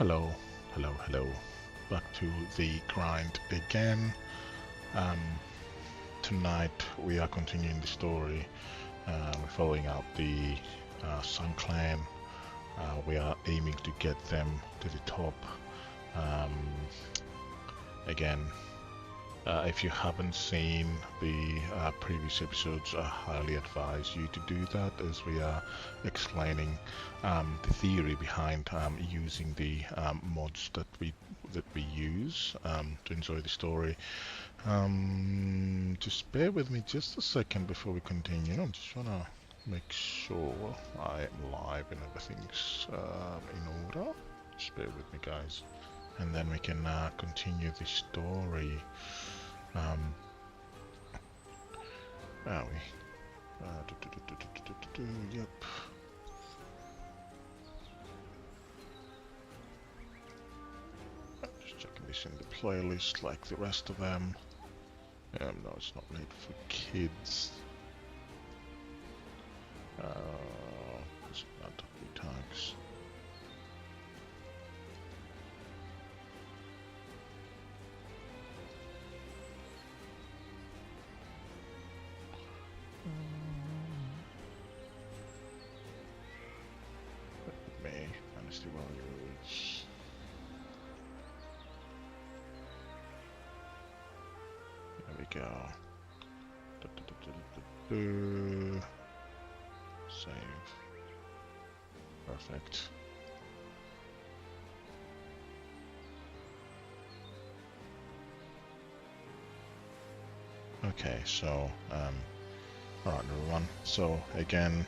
Hello, hello. Back to the grind again. Um, Tonight we are continuing the story. We're following up the Sun Clan. We are aiming to get them to the top. Um, Again, if you haven't seen the previous episodes, I highly advise you to do that, as we are explaining the theory behind using the mods that we use to enjoy the story. Just bear with me just a second before we continue. I just wanna make sure I am live and everything's in order. Just bear with me, guys, and then we can continue the story. Where are we? Yep. Just checking this in the playlist like the rest of them. No, it's not made for kids. It's not tags. May Dynasty values. There we go. Save. Perfect. Okay, so alright everyone, so again,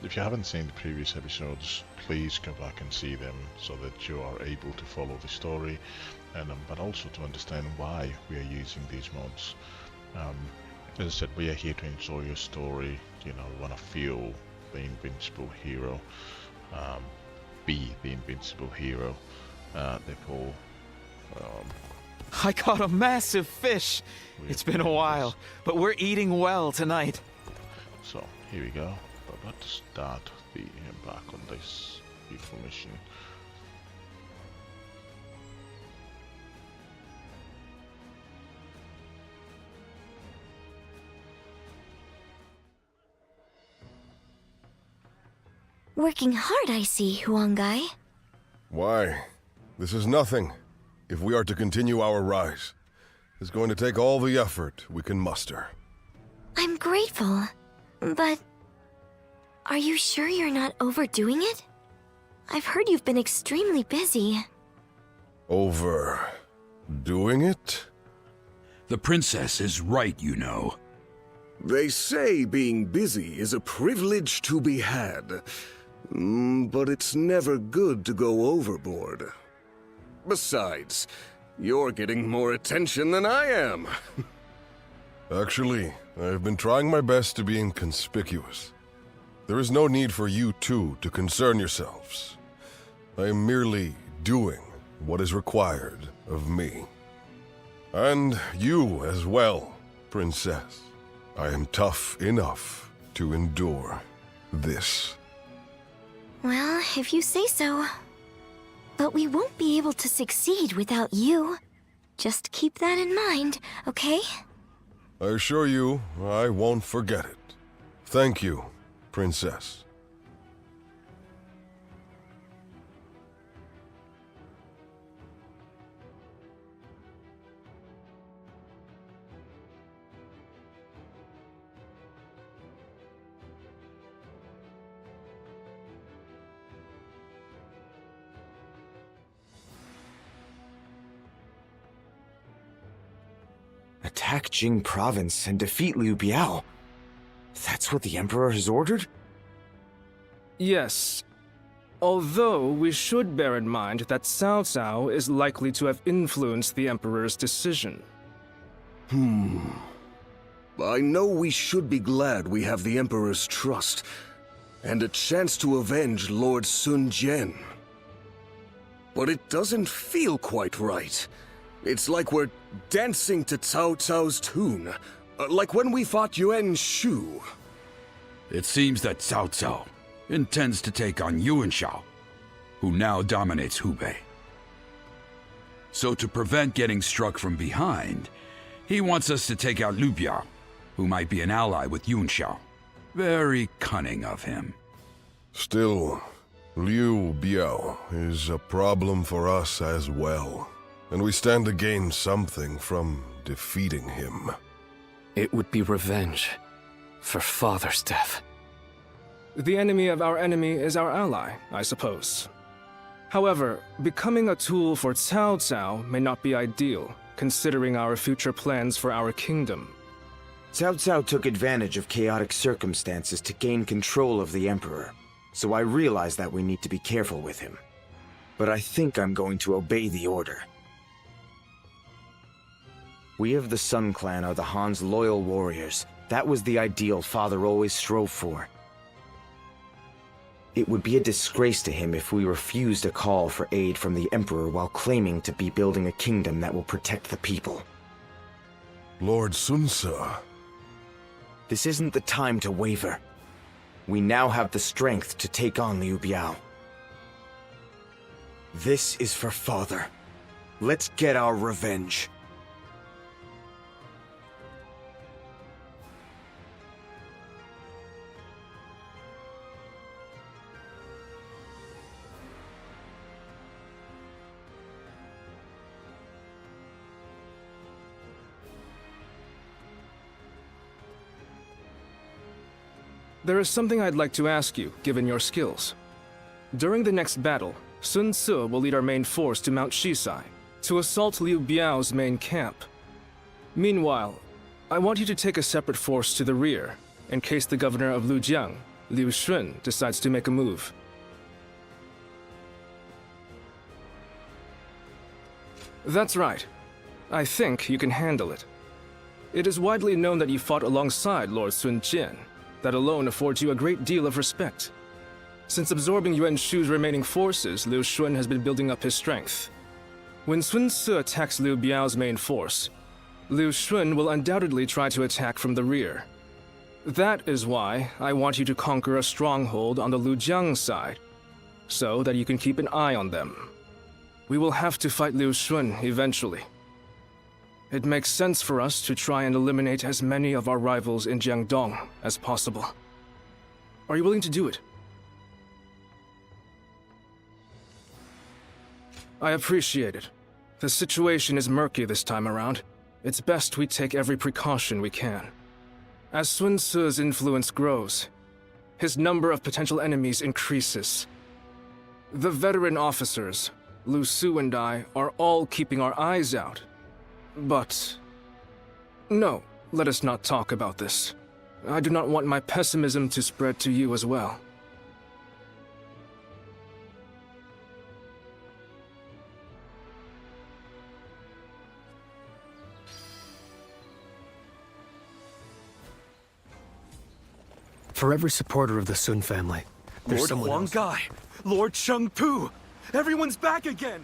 if you haven't seen the previous episodes, please go back and see them so that you are able to follow the story, and but also to understand why we are using these mods. As I said, we are here to enjoy your story. You know, we want to feel the invincible hero, be the invincible hero. Therefore, I caught a massive fish. It's been a while, but we're eating well tonight. So here we go. But let's start the embark on this beautiful mission. Working hard, I see, Huangai. Why? This is nothing. If we are to continue our rise, it's going to take all the effort we can muster. I'm grateful, but are you sure you're not overdoing it? I've heard you've been extremely busy. Overdoing it? The princess is right, you know. They say being busy is a privilege to be had. But it's never good to go overboard. Besides, you're getting more attention than I am. Actually, I've been trying my best to be inconspicuous. There is no need for you two to concern yourselves. I am merely doing what is required of me. And you as well, princess. I am tough enough to endure this. Well, if you say so. But we won't be able to succeed without you. Just keep that in mind, okay? I assure you, I won't forget it. Thank you, princess. Attack Jing Province and defeat Liu Biao. That's what the Emperor has ordered? Yes. Although we should bear in mind that Cao Cao is likely to have influenced the Emperor's decision. I know we should be glad we have the Emperor's trust, and a chance to avenge Lord Sun Jian. But it doesn't feel quite right. It's like we're dancing to Cao Cao's tune, like when we fought Yuan Shu. It seems that Cao Cao intends to take on Yuan Shao. who now dominates Hubei. So to prevent getting struck from behind, he wants us to take out Liu Biao, who might be an ally with Yunxiao. Very cunning of him. Still, Liu Biao is a problem for us as well, and we stand to gain something from defeating him. It would be revenge for father's death. The enemy of our enemy is our ally, I suppose. However, becoming a tool for Cao Cao may not be ideal, considering our future plans for our kingdom. Cao Cao took advantage of chaotic circumstances to gain control of the Emperor, so I realize that we need to be careful with him. But I think I'm going to obey the order. We of the Sun Clan are the Han's loyal warriors. That was the ideal Father always strove for. It would be a disgrace to him if we refused a call for aid from the Emperor while claiming to be building a kingdom that will protect the people. Lord Sun Ce. This isn't the time to waver. We now have the strength to take on Liu Biao. This is for Father. Let's get our revenge. There is something I'd like to ask you, given your skills. During the next battle, Sun Ce will lead our main force to Mount Shisai, to assault Liu Biao's main camp. Meanwhile, I want you to take a separate force to the rear, in case the governor of Lujiang, Liu Shun, decides to make a move. That's right. I think you can handle it. It is widely known that you fought alongside Lord Sun Jian. That alone affords you a great deal of respect. Since absorbing Yuan Shu's remaining forces, Liu Shun has been building up his strength. When Sun Ce attacks Liu Biao's main force, Liu Shun will undoubtedly try to attack from the rear. That is why I want you to conquer a stronghold on the Lujiang side, so that you can keep an eye on them. We will have to fight Liu Shun eventually. It makes sense for us to try and eliminate as many of our rivals in Jiangdong as possible. Are you willing to do it? I appreciate it. The situation is murky this time around. It's best we take every precaution we can. As Sun Ce's influence grows, his number of potential enemies increases. The veteran officers, Lu Su and I, are all keeping our eyes out. But... no, let us not talk about this. I do not want my pessimism to spread to you as well. For every supporter of the Sun family, there's Lord someone Huang else. Gai, Lord Cheng Pu, everyone's back again!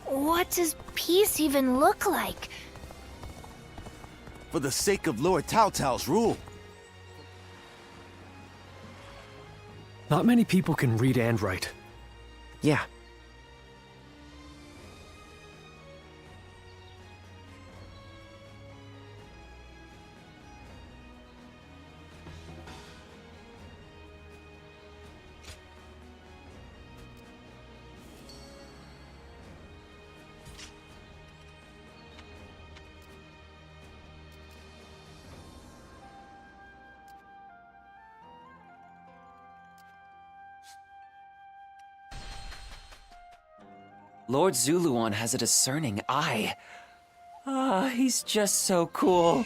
What does peace even look like? For the sake of Lord Tao Tao's rule. Not many people can read and write. Yeah. Lord Zuluan has a discerning eye. Ah, he's just so cool.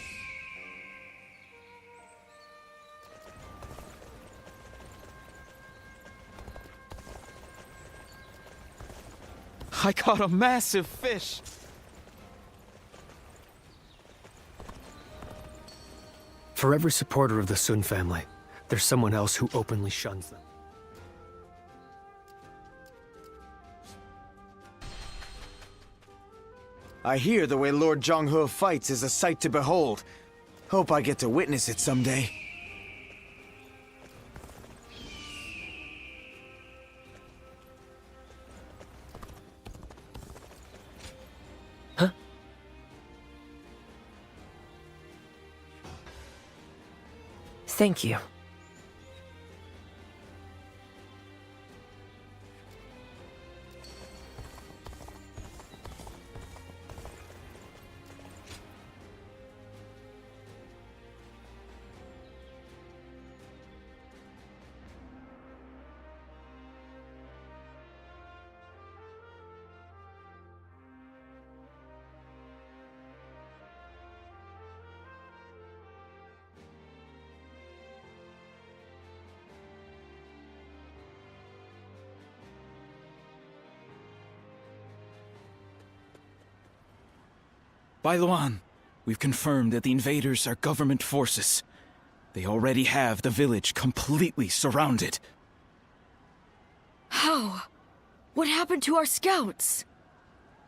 I caught a massive fish! For every supporter of the Sun family, there's someone else who openly shuns them. I hear the way Lord Zhonghe fights is a sight to behold. Hope I get to witness it someday. Huh? Thank you. Bailuan, we've confirmed that the invaders are government forces. They already have the village completely surrounded. How? What happened to our scouts?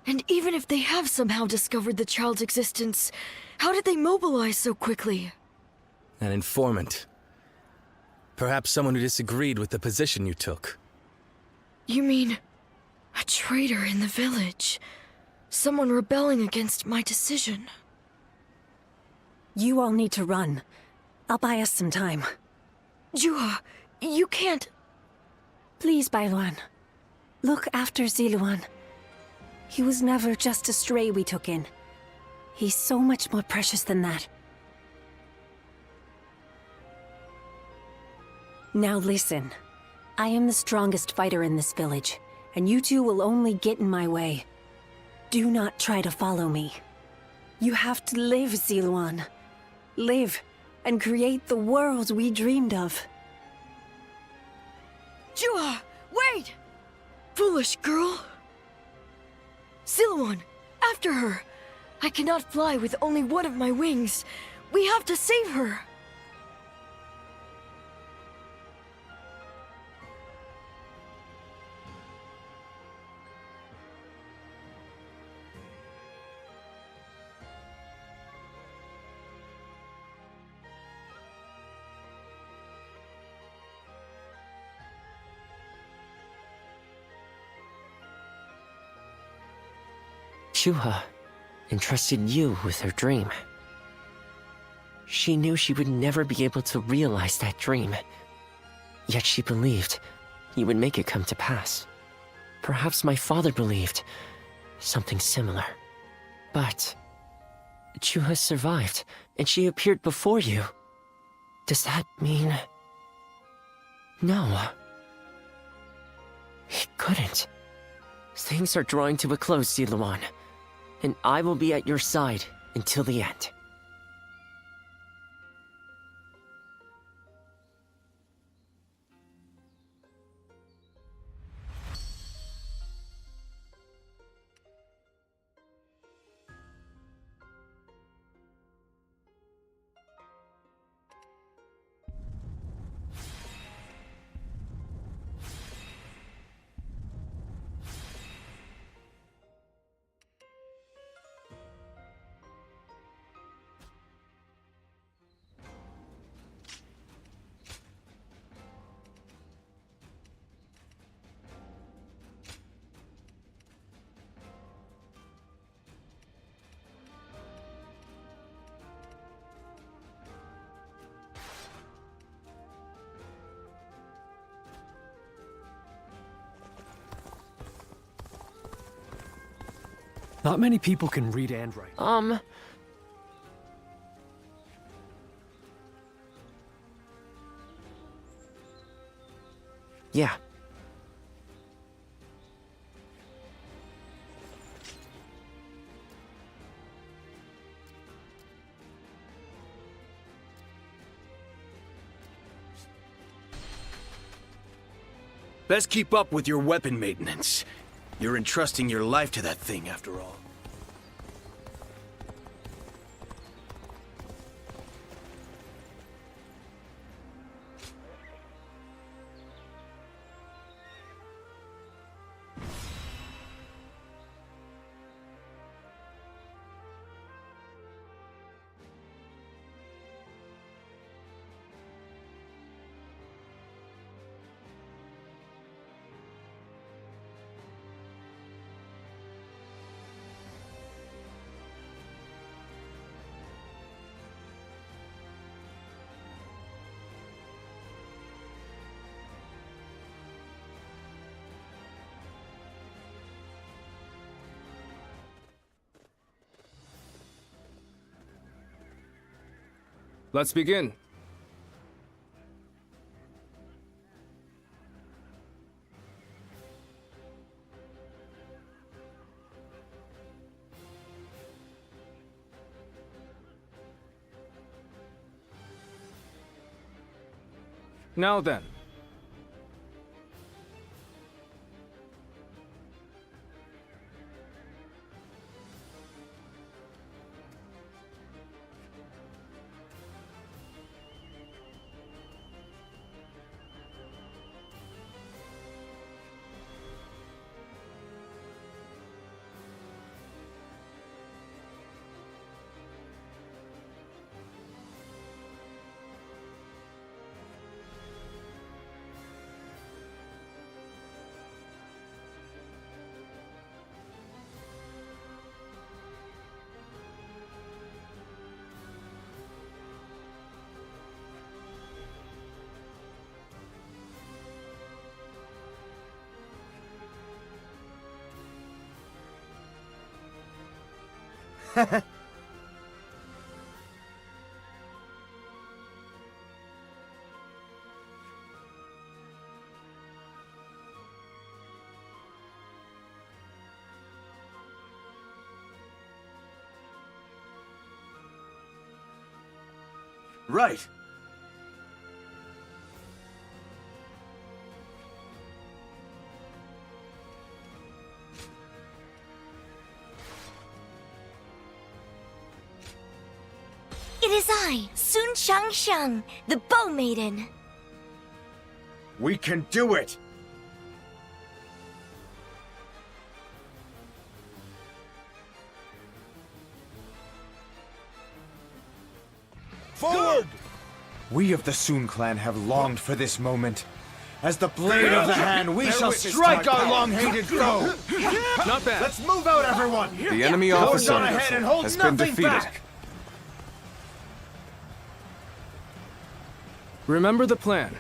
And even if they have somehow discovered the child's existence, how did they mobilize so quickly? An informant. Perhaps someone who disagreed with the position you took. You mean a traitor in the village? Someone rebelling against my decision? You all need to run. I'll buy us some time. Juha, you can't... Please, Bailuan. Look after Ziluan. He was never just a stray we took in. He's so much more precious than that. Now listen. I am the strongest fighter in this village, and you two will only get in my way. Do not try to follow me. You have to live, Ziluan. Live, and create the world we dreamed of. Juha, wait! Foolish girl! Ziluan, after her! I cannot fly with only one of my wings. We have to save her! Juha entrusted you with her dream. She knew she would never be able to realize that dream. Yet she believed you would make it come to pass. Perhaps my father believed something similar. But Juha survived, and she appeared before you. Does that mean... No. It couldn't. Things are drawing to a close, Ziluan. And I will be at your side until the end. Not many people can read and write. Yeah. Best keep up with your weapon maintenance. You're entrusting your life to that thing, after all. Let's begin. Now then. Right. It is I, Sun Shang, the Bow Maiden. We can do it! Forward! We of the Sun clan have longed for this moment. As the blade of the hand, we shall strike our long-hated foe! Not bad. Let's move out, everyone! The enemy Forge officer on ahead and hold has been nothing defeated. back. Remember the plan.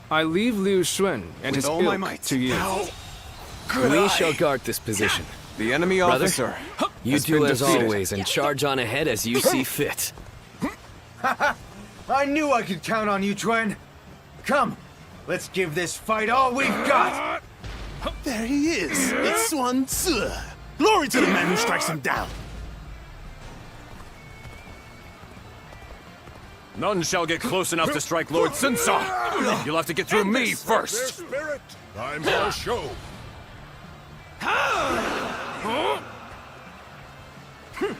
I leave Liu Xun and his all my ilk might. to you. We shall guard this position. The enemy Brother, officer You has do been as defeated. always and charge on ahead as you see fit. I knew I could count on you, Twen. Come, let's give this fight all we've got! There he is. It's Sun Tzu. Glory to the man who strikes him down. None shall get close enough to strike Lord Sun Tzu. You'll have to get through me first. Spirit, time for a show.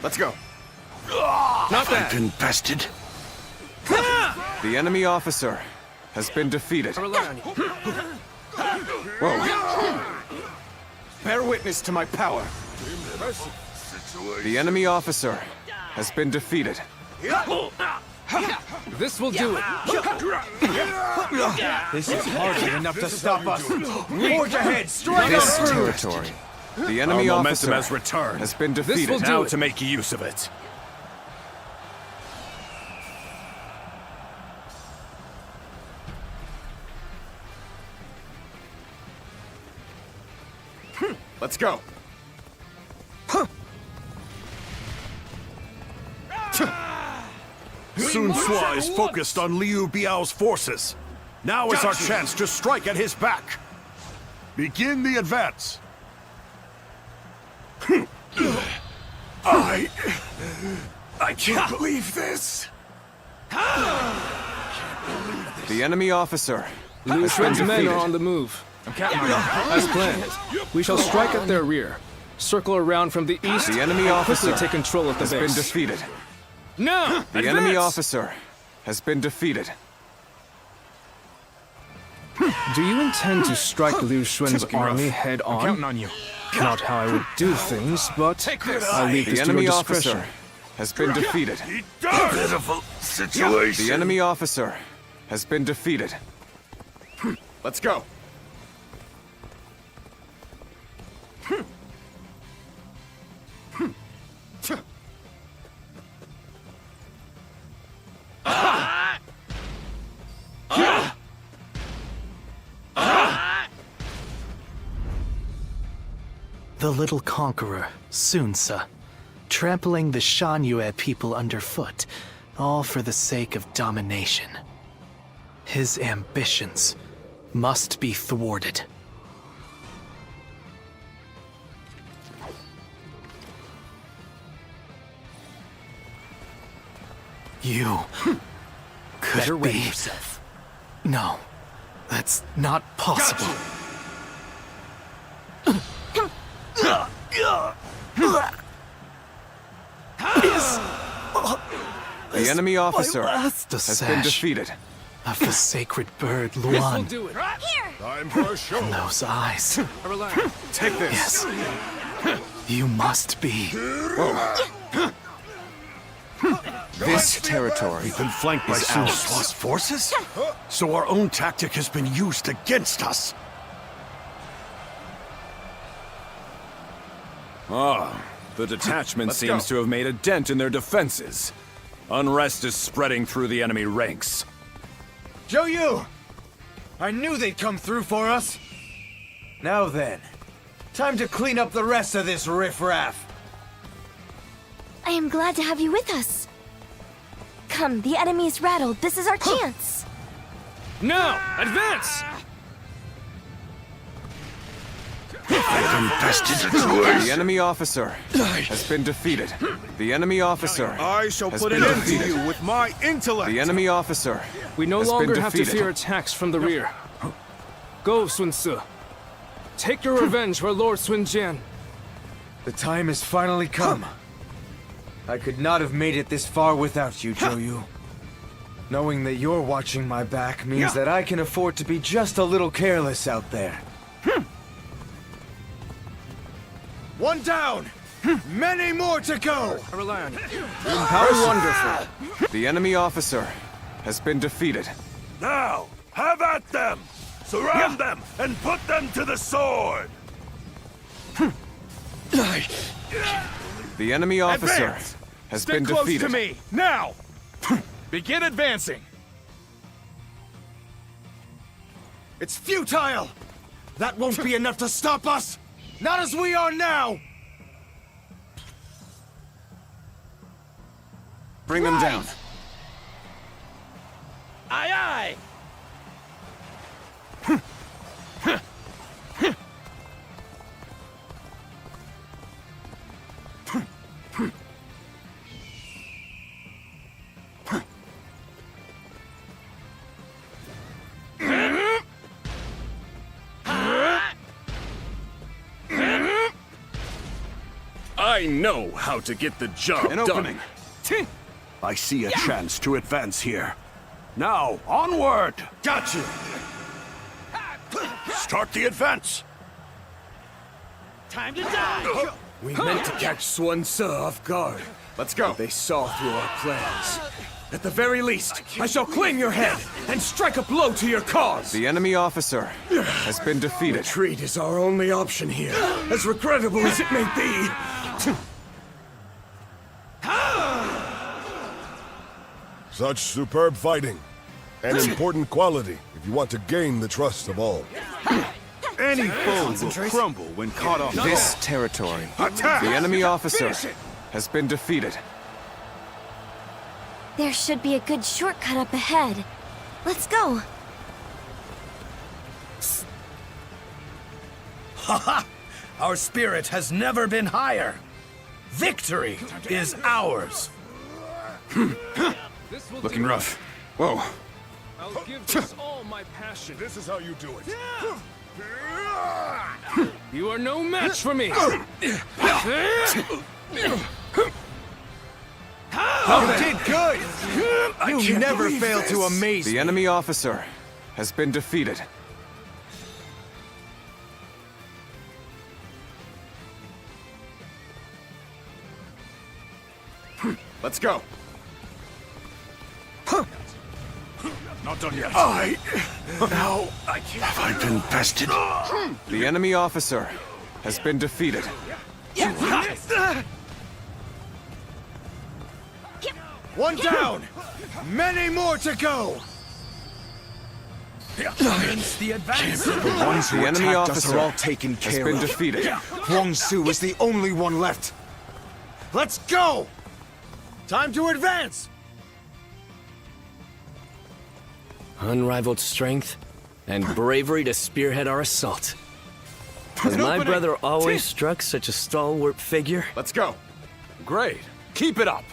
Let's go. Not bad. Been bested. The enemy officer has been defeated. Rely on you. Whoa. Bear witness to my power. The enemy officer has been defeated. This will do it. This is hardly enough to stop us. Forge ahead, strike This on through! territory. The enemy Our officer momentum has returned. has been This defeated. will do Now it. to make use of it. Let's go. Huh. Sun Ce is focused on Liu Biao's forces. Now is our chance to strike at his back. Begin the advance. I can't believe this. The enemy officer. Liu Xuan's men are on the move. As planned, we shall strike at their rear, circle around from the east, The enemy and officer quickly take control of the has base. been defeated. No! The enemy officer has been defeated. Do you intend to strike Liu Xuan's army head on? I'm counting on you. Not how I would do things, but I leave The this to enemy your discretion. officer has been defeated. Pitiful situation. The enemy officer has been defeated. Let's go. The little conqueror, Sun Ce, trampling the Shanyue people underfoot, all for the sake of domination. His ambitions must be thwarted. You could Better be... ready yourself. No, that's not possible. The enemy officer last has been sash defeated. of the sacred bird Luan. Do it. Time for a show. And those eyes. Take this. Yes. You must be. This territory We've been flanked by is Sun ours. Ce's forces, so our own tactic has been used against us. The detachment seems to have made a dent in their defenses. Unrest is spreading through the enemy ranks. Zhou Yu! I knew they'd come through for us. Now then, time to clean up the rest of this riffraff. I am glad to have you with us. Come, the enemy is rattled. This is our chance. Now, advance! The enemy officer has been defeated. The enemy officer I shall has put been an end to defeated. you with my intellect. The enemy officer We no has been longer have to defeated. fear attacks from the rear. Go, Sun Ce. Take your revenge for Lord Sun Jian. The time has finally come. I could not have made it this far without you, Zhou Yu. Knowing that you're watching my back means that I can afford to be just a little careless out there. One down! Many more to go! I rely on you. How wonderful! The enemy officer has been defeated. Now, have at them! Surround them and put them to the sword! The enemy officer Advance! has Stay been close defeated. to me, now! Begin advancing! It's futile! That won't be enough to stop us! Not as we are now! Bring them down. Aye, aye! I know how to get the job An done. opening. I see a chance to advance here. Now, onward! Gotcha! Start the advance! Time to die! We meant to catch Sun Ce off guard. Let's go. They saw through our plans. At the very least, I shall claim your head and strike a blow to your cause! The enemy officer has been defeated. Retreat is our only option here, as regrettable as it may be. Such superb fighting. An important quality if you want to gain the trust of all. Any foe will crumble when caught off guard. This territory. Attack! The enemy officer Finish it! has been defeated. There should be a good shortcut up ahead. Let's go. Haha! Our spirit has never been higher. Victory is ours. Looking rough. Whoa. I'll give this all my passion. This is how you do it. You are no match for me. You did good! You never fail to amaze me. The enemy officer has been defeated. Let's go. Not done yet. Now, have I been bested? The enemy officer has been defeated. One down! Many more to go! Against the advance. The ones who The enemy attacked us officer are all taken has care been of. defeated. Huang Su is the only one left. Let's go! Time to advance! Unrivaled strength and bravery to spearhead our assault. Has my brother always struck such a stalwart figure? Let's go. Great. Keep it up.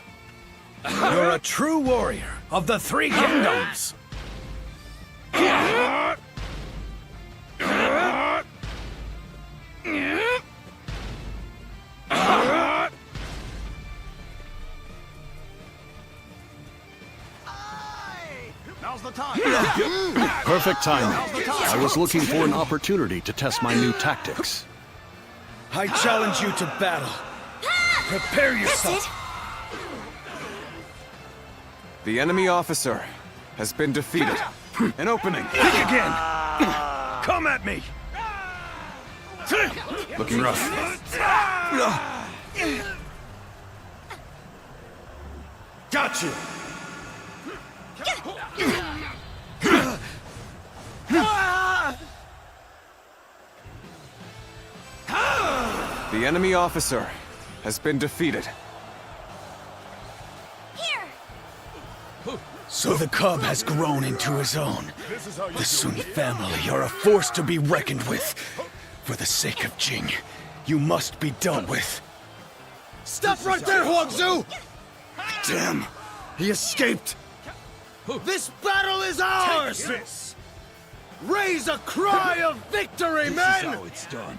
You're a true warrior of the Three Kingdoms. Now's the time. Perfect timing. I was looking for an opportunity to test my new tactics. I challenge you to battle. Prepare yourself. The enemy officer has been defeated. An opening. Think again. Come at me. Looking rough. Got you. The enemy officer has been defeated. So the cub has grown into his own. The Sun family are a force to be reckoned with. For the sake of Jing, you must be dealt with. Stop right there, Huang Su! Damn, he escaped. This battle is ours! Raise a cry of victory, men! How it's done.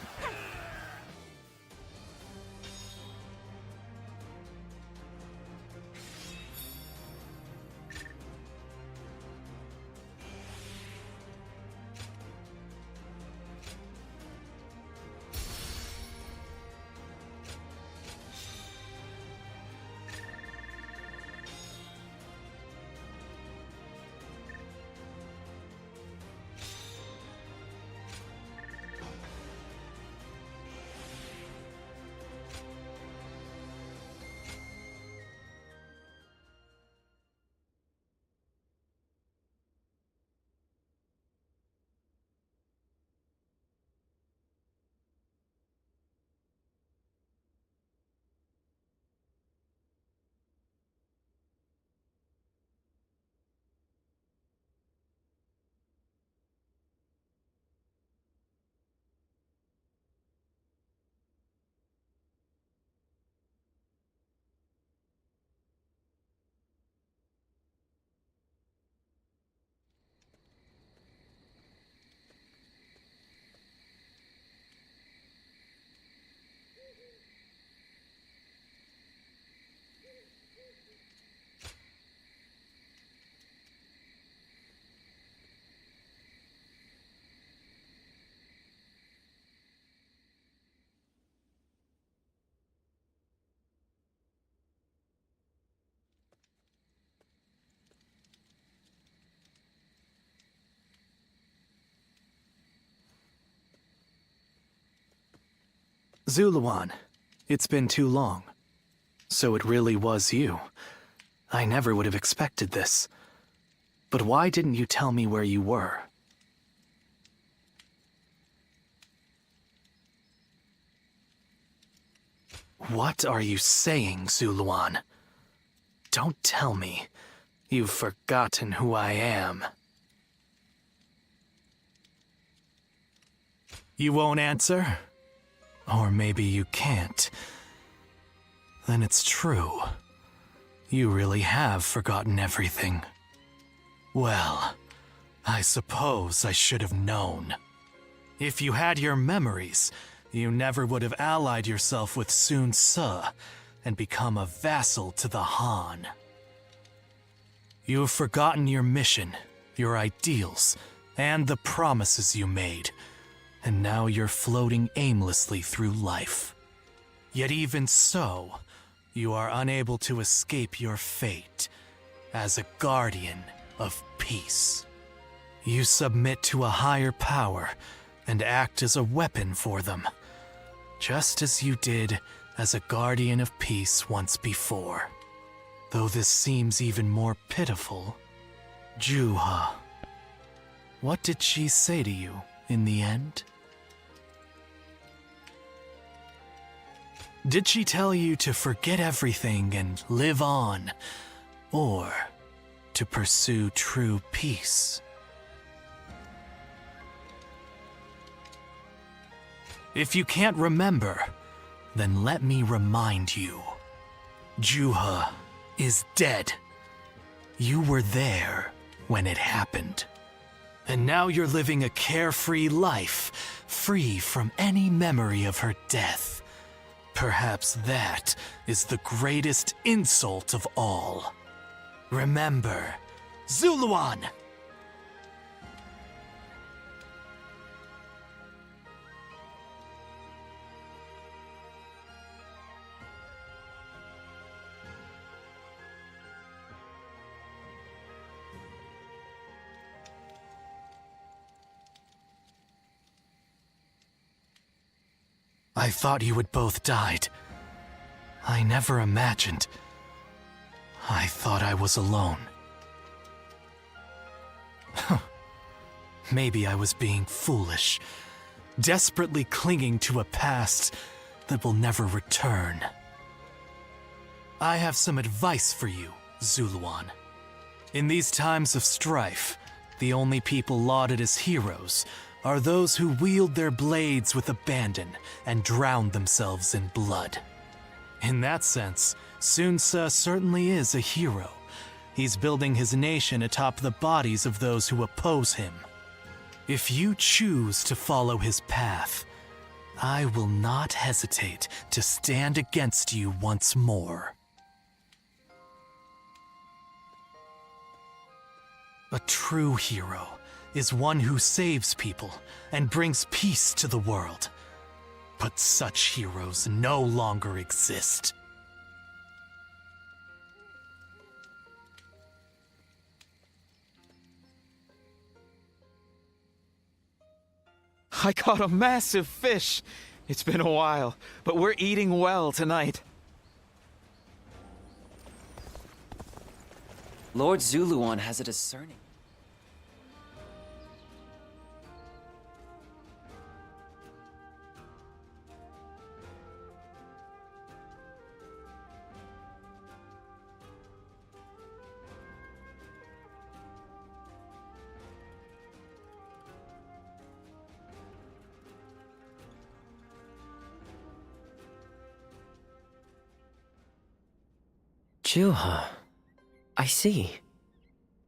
Zuluan, it's been too long. So it really was you. I never would have expected this. But why didn't you tell me where you were? What are you saying, Zuluan? Don't tell me You've forgotten who I am. You won't answer? Or maybe you can't. Then it's true. You really have forgotten everything. Well, I suppose I should have known. If you had your memories, you never would have allied yourself with Sun Ce and become a vassal to the Han. You have forgotten your mission, your ideals, and the promises you made, and now you're floating aimlessly through life. Yet even so, you are unable to escape your fate as a guardian of peace. You submit to a higher power and act as a weapon for them, just as you did as a guardian of peace once before. Though this seems even more pitiful, Juha. What did she say to you in the end? Did she tell you to forget everything and live on, or to pursue true peace? If you can't remember, then let me remind you. Juha is dead. You were there when it happened. And now you're living a carefree life, free from any memory of her death. Perhaps that is the greatest insult of all. Remember, Zuluan! I thought you had both died. I never imagined. I thought I was alone. Maybe I was being foolish, desperately clinging to a past that will never return. I have some advice for you, Zuluan. In these times of strife, the only people lauded as heroes are those who wield their blades with abandon and drown themselves in blood. In that sense, Sun Ce certainly is a hero. He's building his nation atop the bodies of those who oppose him. If you choose to follow his path, I will not hesitate to stand against you once more. A true hero is one who saves people and brings peace to the world. But such heroes no longer exist. I caught a massive fish. It's been a while, but we're eating well tonight. Lord Zuluan has a discerning... Juha. I see.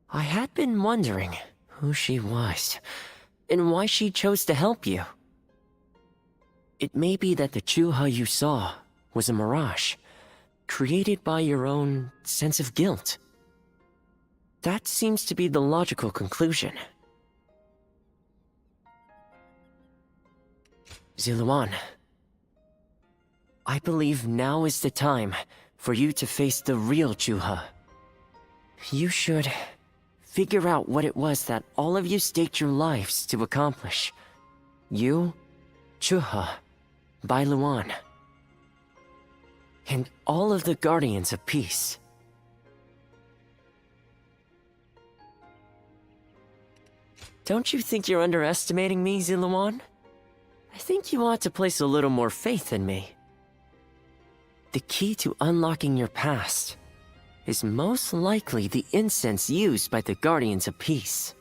I had been wondering who she was, and why she chose to help you. It may be that the Juha you saw was a mirage, created by your own sense of guilt. That seems to be the logical conclusion. Zuluan, I believe now is the time for you to face the real Juha. You should figure out what it was that all of you staked your lives to accomplish. You, Juha, Bailuan, and all of the Guardians of Peace. Don't you think you're underestimating me, Zuluan? I think you ought to place a little more faith in me. The key to unlocking your past is most likely the incense used by the Guardians of Peace.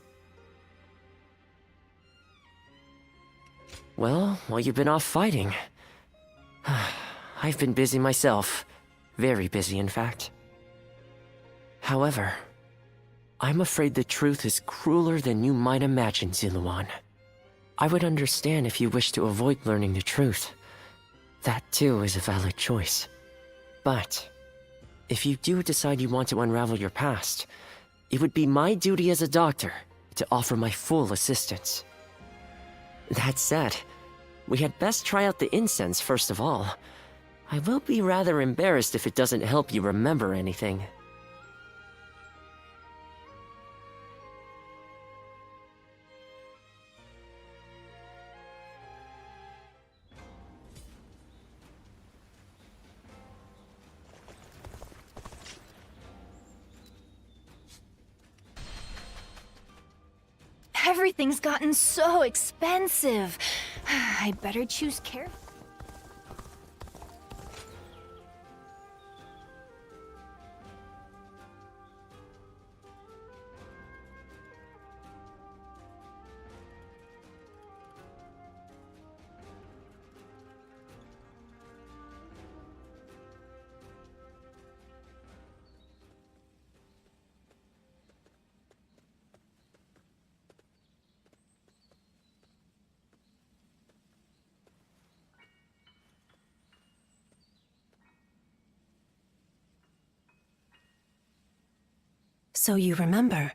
Well, while you've been off fighting, I've been busy myself. Very busy, in fact. However, I'm afraid the truth is crueler than you might imagine, Ziluan. I would understand if you wish to avoid learning the truth. That too is a valid choice. But if you do decide you want to unravel your past, it would be my duty as a doctor to offer my full assistance. That said, we had best try out the incense first of all. I will be rather embarrassed if it doesn't help you remember anything. Everything's gotten so expensive. I'd better choose carefully. So you remember,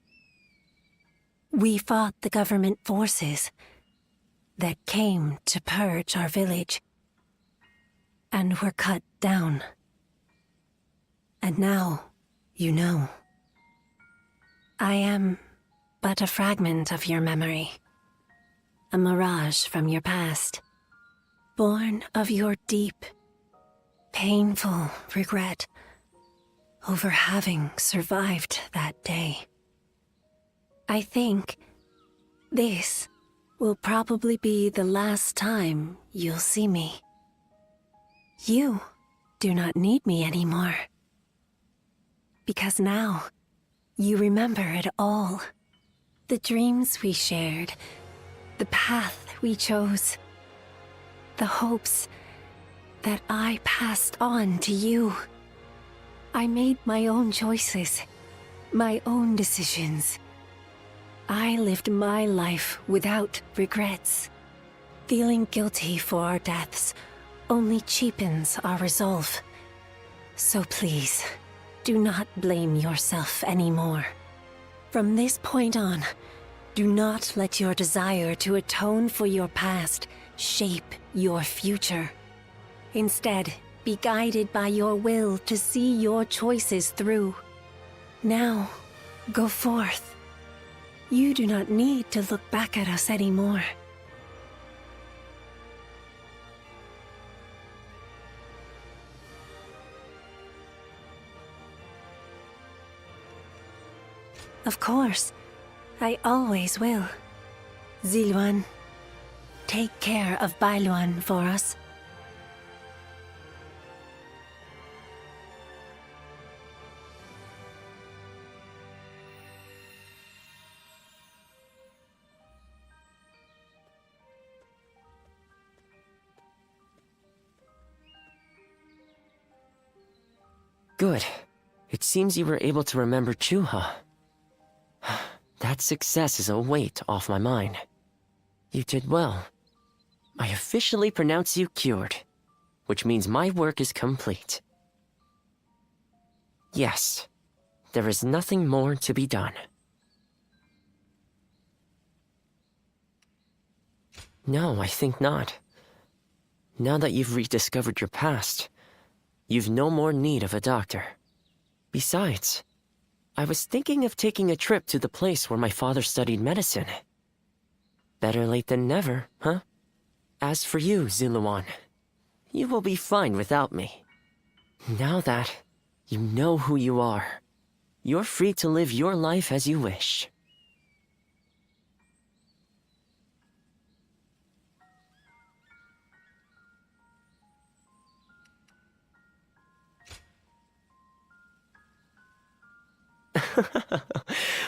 we fought the government forces that came to purge our village, and were cut down. And now, you know, I am but a fragment of your memory, a mirage from your past, born of your deep, painful regret over having survived that day. I think this will probably be the last time you'll see me. You do not need me anymore. Because now, you remember it all. The dreams we shared, the path we chose, the hopes that I passed on to you. I made my own choices, my own decisions. I lived my life without regrets. Feeling guilty for our deaths only cheapens our resolve. So please, do not blame yourself anymore. From this point on, do not let your desire to atone for your past shape your future. Instead, be guided by your will to see your choices through. Now, go forth. You do not need to look back at us anymore. Of course, I always will. Ziluan, take care of Bailuan for us. Good. It seems you were able to remember Chuha. That success is a weight off my mind. You did well. I officially pronounce you cured, which means my work is complete. Yes, there is nothing more to be done. No, I think not. Now that you've rediscovered your past, you've no more need of a doctor. Besides, I was thinking of taking a trip to the place where my father studied medicine. Better late than never, huh? As for you, Ziluan, you will be fine without me. Now that you know who you are, you're free to live your life as you wish.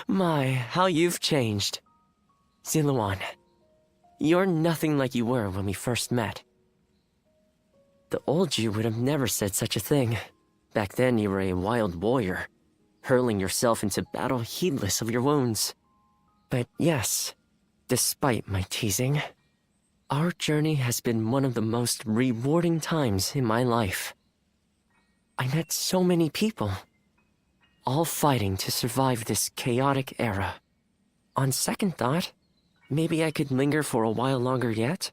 My, how you've changed. Ziluan, you're nothing like you were when we first met. The old you would have never said such a thing. Back then you were a wild warrior, hurling yourself into battle heedless of your wounds. But yes, despite my teasing, our journey has been one of the most rewarding times in my life. I met so many people, all fighting to survive this chaotic era. On second thought, maybe I could linger for a while longer yet?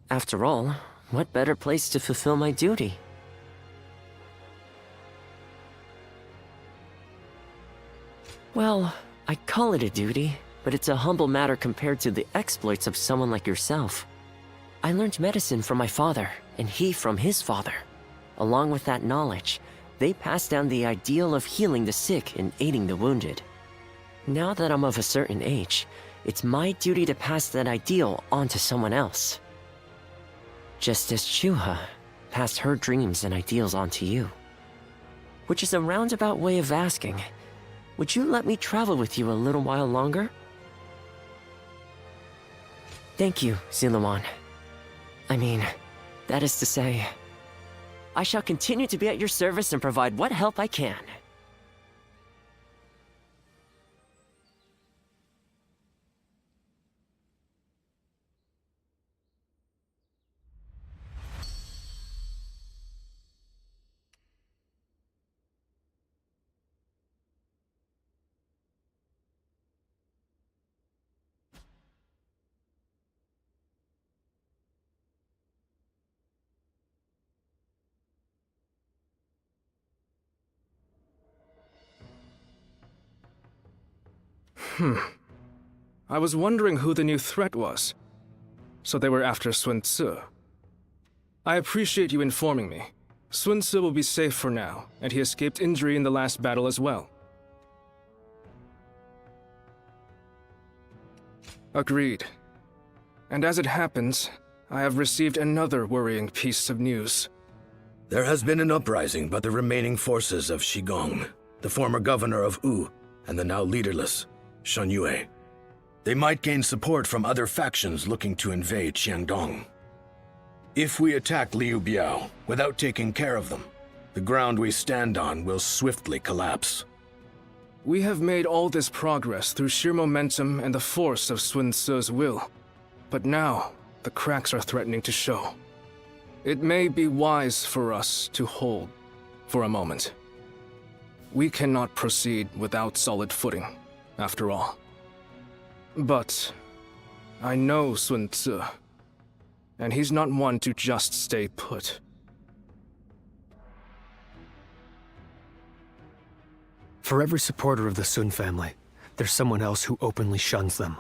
After all, what better place to fulfill my duty? Well, I call it a duty, but it's a humble matter compared to the exploits of someone like yourself. I learned medicine from my father, and he from his father. Along with that knowledge, they passed down the ideal of healing the sick and aiding the wounded. Now that I'm of a certain age, it's my duty to pass that ideal on to someone else. Just as Chuha passed her dreams and ideals on to you. Which is a roundabout way of asking, would you let me travel with you a little while longer? Thank you, Ziluan. I mean, that is to say, I shall continue to be at your service and provide what help I can. I was wondering who the new threat was. So they were after Sun Tzu. I appreciate you informing me. Sun Tzu will be safe for now, and he escaped injury in the last battle as well. Agreed. And as it happens, I have received another worrying piece of news. There has been an uprising by the remaining forces of Shigong, the former governor of Wu, and the now leaderless Shan Yue. They might gain support from other factions looking to invade Xiangdong. If we attack Liu Biao without taking care of them, the ground we stand on will swiftly collapse. We have made all this progress through sheer momentum and the force of Sun Tzu's will. But now, the cracks are threatening to show. It may be wise for us to hold for a moment. We cannot proceed without solid footing, after all. But I know Sun Tzu, and he's not one to just stay put. For every supporter of the Sun family, there's someone else who openly shuns them.